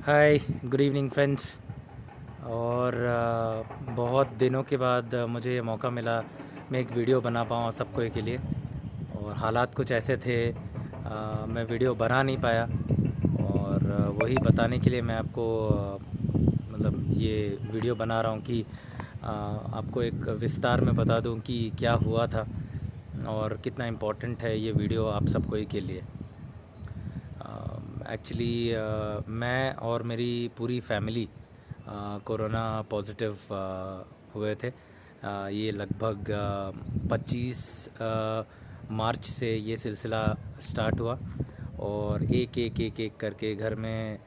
हाय, good evening friends. और बहुत दिनों के बाद मुझे ये मौका मिला मैं एक वीडियो बना पाऊँ सबको के लिए। और हालात कुछ ऐसे थे, मैं वीडियो बना नहीं पाया। और वही बताने के लिए मैं आपको मतलब ये वीडियो बना रहा हूँ कि आपको एक विस्तार में बता दूँ कि क्या हुआ था और कितना इम्पोर्टेंट है ये वीडियो आप सबको के लिए। एक्चुअली मैं और मेरी पूरी फैमिली कोरोना पॉजिटिव हुए थे। ये लगभग 25 मार्च से ये सिलसिला स्टार्ट हुआ। और एक करके घर में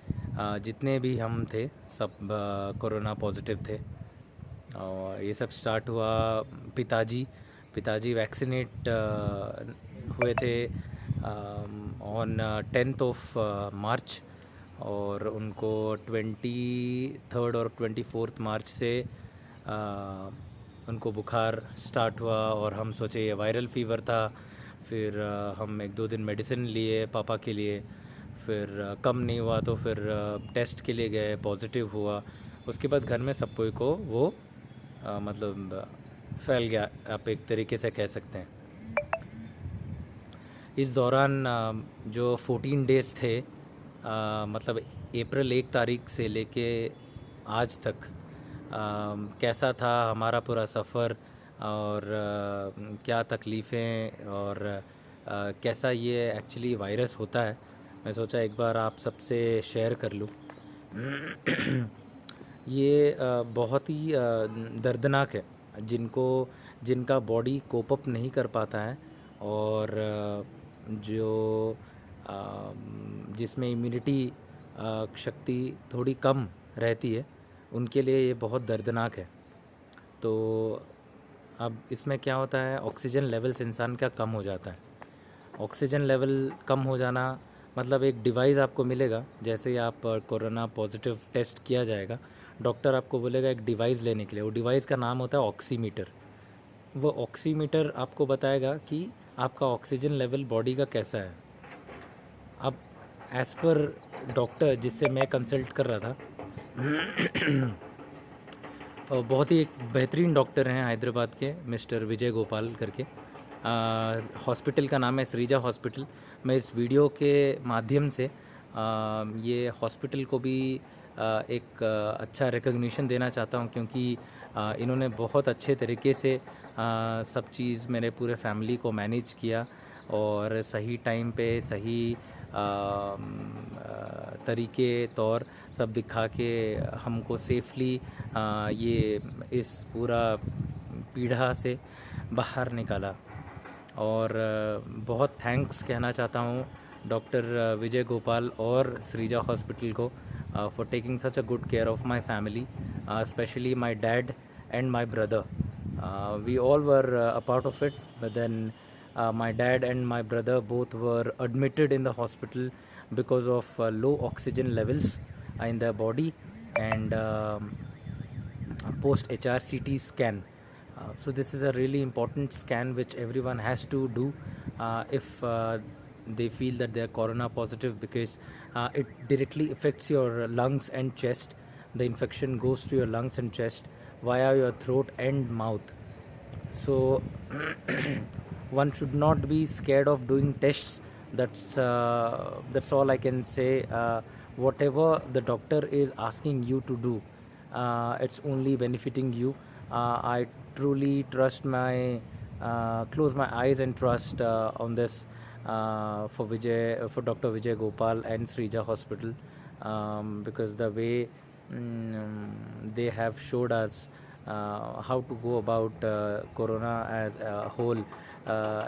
जितने भी हम थे सब कोरोना पॉजिटिव थे। और ये सब स्टार्ट हुआ। पिताजी पिताजी वैक्सीनेट हुए थे ऑन 10th ऑफ मार्च। और उनको 23rd और 24th मार्च से उनको बुखार स्टार्ट हुआ। और हम सोचे ये वायरल फ़ीवर था। फिर हम एक दो दिन मेडिसिन लिए पापा के लिए। फिर कम नहीं हुआ तो फिर टेस्ट के लिए गए, पॉजिटिव हुआ। उसके बाद घर में सबको को वो मतलब फैल गया, आप एक तरीके से कह सकते हैं। इस दौरान जो 14 डेज़ थे, मतलब अप्रैल 1 तारीख से लेके आज तक कैसा था हमारा पूरा सफ़र। और क्या तकलीफ़ें और कैसा ये एक्चुअली वायरस होता है, मैं सोचा एक बार आप सबसे शेयर कर लूँ। ये बहुत ही दर्दनाक है जिनका बॉडी कोप अप नहीं कर पाता है। और जो जिसमें इम्यूनिटी शक्ति थोड़ी कम रहती है, उनके लिए ये बहुत दर्दनाक है। तो अब इसमें क्या होता है, ऑक्सीजन लेवल्स इंसान का कम हो जाता है। ऑक्सीजन लेवल कम हो जाना मतलब एक डिवाइस आपको मिलेगा। जैसे ही आप कोरोना पॉजिटिव टेस्ट किया जाएगा, डॉक्टर आपको बोलेगा एक डिवाइस लेने के लिए। वो डिवाइस का नाम होता है ऑक्सीमीटर। वो ऑक्सीमीटर आपको बताएगा कि आपका ऑक्सीजन लेवल बॉडी का कैसा है। अब एज़ पर डॉक्टर जिससे मैं कंसल्ट कर रहा था, और बहुत ही एक बेहतरीन डॉक्टर हैं हैदराबाद के, मिस्टर विजय गोपाल करके। हॉस्पिटल का नाम है श्रीजा हॉस्पिटल। मैं इस वीडियो के माध्यम से ये हॉस्पिटल को भी एक अच्छा रिकग्निशन देना चाहता हूँ, क्योंकि इन्होंने बहुत अच्छे तरीके से सब चीज़ मेरे पूरे फैमिली को मैनेज किया। और सही टाइम पे सही तरीके तौर सब दिखा के हमको सेफली ये इस पूरा पीड़ा से बाहर निकाला। और बहुत थैंक्स कहना चाहता हूँ डॉक्टर विजय गोपाल और श्रीजा हॉस्पिटल को for taking such a good care of my family, specially my dad and my brother. We all were a part of it, but then my dad and my brother both were admitted in the hospital because of low oxygen levels in their body and post HRCT scan. So this is a really important scan which everyone has to do if they feel that they are corona positive, because it directly affects your lungs and chest. The infection goes to your lungs and chest via your throat and mouth. So one should not be scared of doing tests. That's all I can say. Whatever the doctor is asking you to do, it's only benefiting you. I truly trust my close my eyes and trust on this for Dr. Vijay Gopal and Srija Hospital, because the way they have showed us how to go about corona as a whole,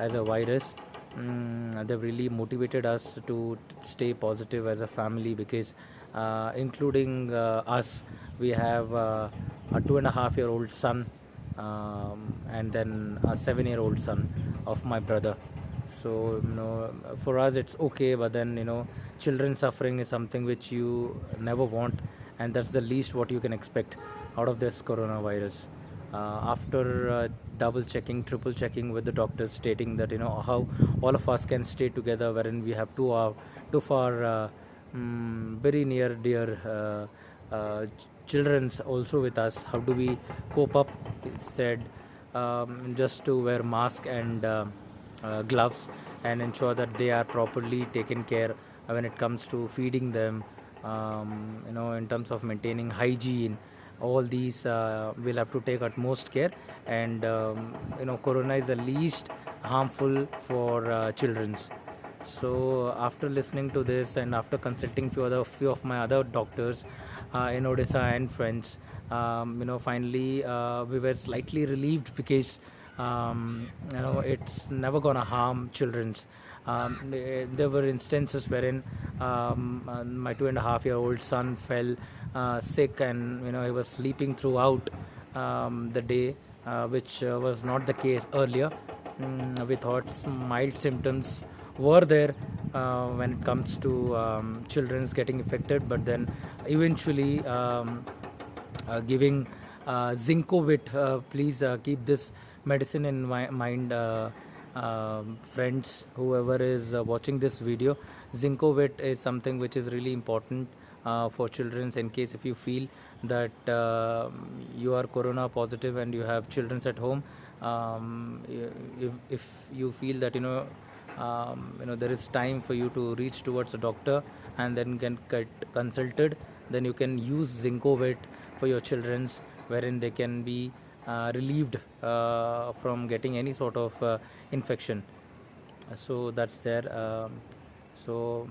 as a virus. They've really motivated us to stay positive as a family, because including us, we have a 2.5-year-old son, and then a 7-year-old son of my brother. So for us it's okay, but then children suffering is something which you never want, and that's the least what you can expect out of this coronavirus. After double checking, triple checking with the doctors, stating that how all of us can stay together, wherein we have two of our very near dear children's also with us. How do we cope up? He said just to wear mask and gloves and ensure that they are properly taken care when it comes to feeding them, in terms of maintaining hygiene. All these will have to take utmost care, and corona is the least harmful for children's. So after listening to this and after consulting few of my other doctors in Odisha and friends, finally we were slightly relieved because it's never gonna harm children's. There were instances wherein my 2.5-year-old son fell sick, and he was sleeping throughout the day, which was not the case earlier. We thought mild symptoms were there when it comes to children's getting affected, but then eventually giving Zincovit. Please keep this medicine in mind, friends, whoever is watching this video. Zincovit is something which is really important for children. In case if you feel that you are corona positive and you have children at home, if you feel that there is time for you to reach towards a doctor and then can get consulted, then you can use Zincovit for your children's, wherein they can be relieved from getting any sort of infection. So that's there. So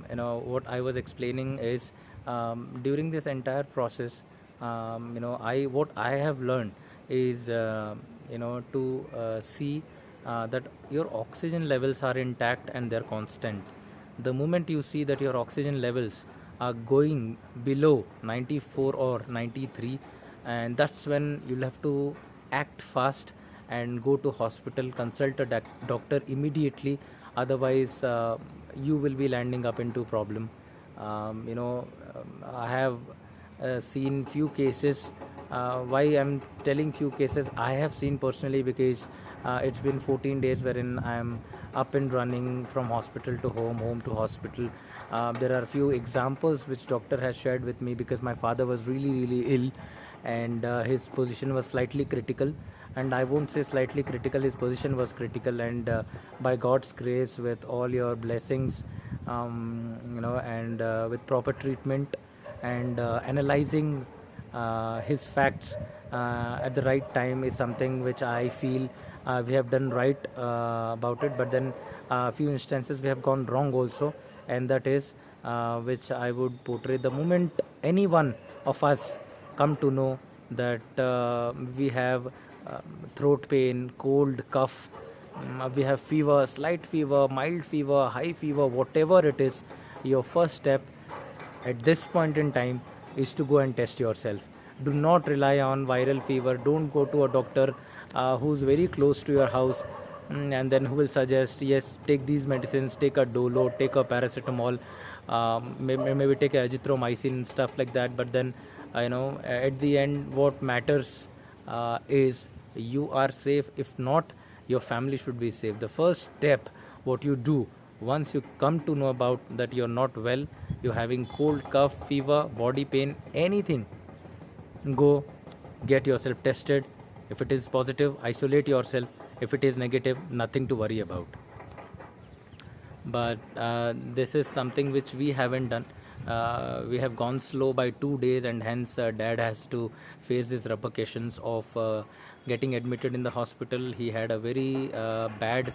what I was explaining is, during this entire process, what I have learned is to see that your oxygen levels are intact and they're constant. The moment you see that your oxygen levels are going below 94 or 93, and that's when you'll have to act fast and go to hospital, consult a doctor immediately. Otherwise you will be landing up into problem. I have seen few cases. Why I'm telling few cases I have seen personally, because it's been 14 days wherein I am up and running from hospital to home to hospital. There are few examples which doctor has shared with me, because my father was really ill, and his position was slightly critical. And I won't say slightly critical, his position was critical, and by God's grace, with all your blessings, and with proper treatment and analyzing his facts at the right time is something which I feel we have done right about it. But then a few instances we have gone wrong also, and that is which I would portray. The moment any one of us come to know that we have throat pain, cold, cough, we have fever, slight fever, mild fever, high fever, whatever it is, your first step at this point in time is to go and test yourself. Do not rely on viral fever. Don't go to a doctor who's very close to your house, and then who will suggest, yes, take these medicines, take a Dolo, take a paracetamol, maybe take a azithromycin, stuff like that. But then at the end what matters is you are safe. If not, your family should be safe. The first step what you do once you come to know about that you're not well, you're having cold, cough, fever, body pain, anything, go get yourself tested. If it is positive, isolate yourself. If it is negative, nothing to worry about. But this is something which we haven't done. We have gone slow by 2 days, and hence dad has to face these repercussions of getting admitted in the hospital. He had a very bad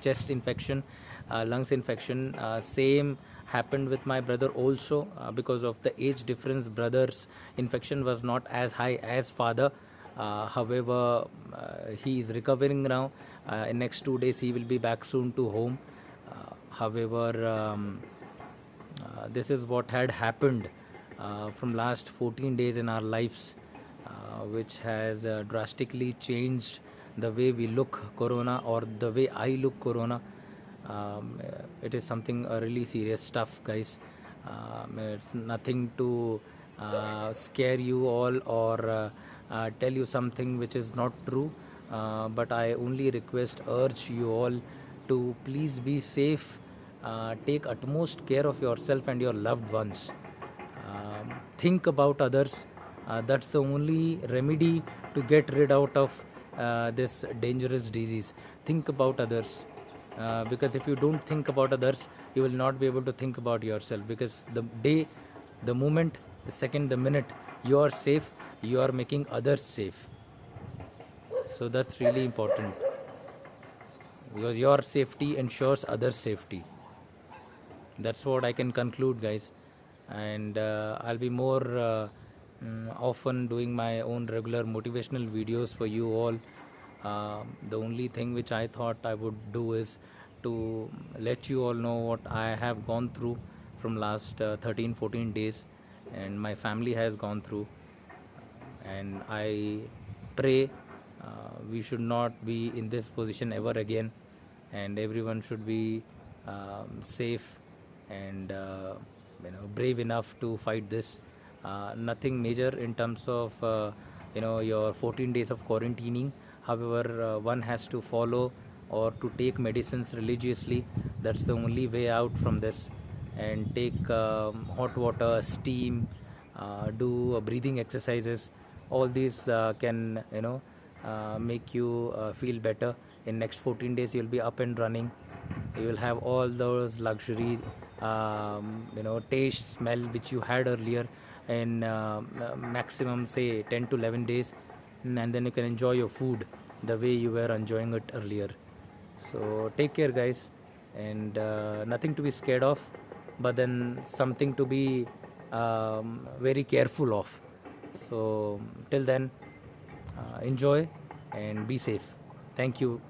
chest infection, lungs infection. Same happened with my brother also, because of the age difference. Brother's infection was not as high as father. However, he is recovering now. In next 2 days he will be back soon to home. However, this is what had happened from last 14 days in our lives, which has drastically changed the way we look corona, or the way I look corona. It is something really serious stuff, guys. It's nothing to scare you all, or tell you something which is not true. But I only urge you all to please be safe. take utmost care of yourself and your loved ones. Think about others. That's the only remedy to get rid out of this dangerous disease. Think about others, because if you don't think about others, you will not be able to think about yourself, because the day, the moment, the second, the minute you are safe, you are making others safe. So that's really important, because your safety ensures others safety. That's what I can conclude, guys. And I'll be more often doing my own regular motivational videos for you all. The only thing which I thought I would do is to let you all know what I have gone through from last 13-14 days, and my family has gone through. And I pray we should not be in this position ever again, and everyone should be safe and brave enough to fight this. Nothing major in terms of your 14 days of quarantining. However, one has to follow or to take medicines religiously. That's the only way out from this. And take hot water, steam, do breathing exercises. All these can make you feel better. In next 14 days you'll be up and running. You will have all those luxury taste, smell which you had earlier in maximum say 10 to 11 days, and then you can enjoy your food the way you were enjoying it earlier. So take care, guys, and nothing to be scared of, but then something to be very careful of. So till then, enjoy and be safe. Thank you.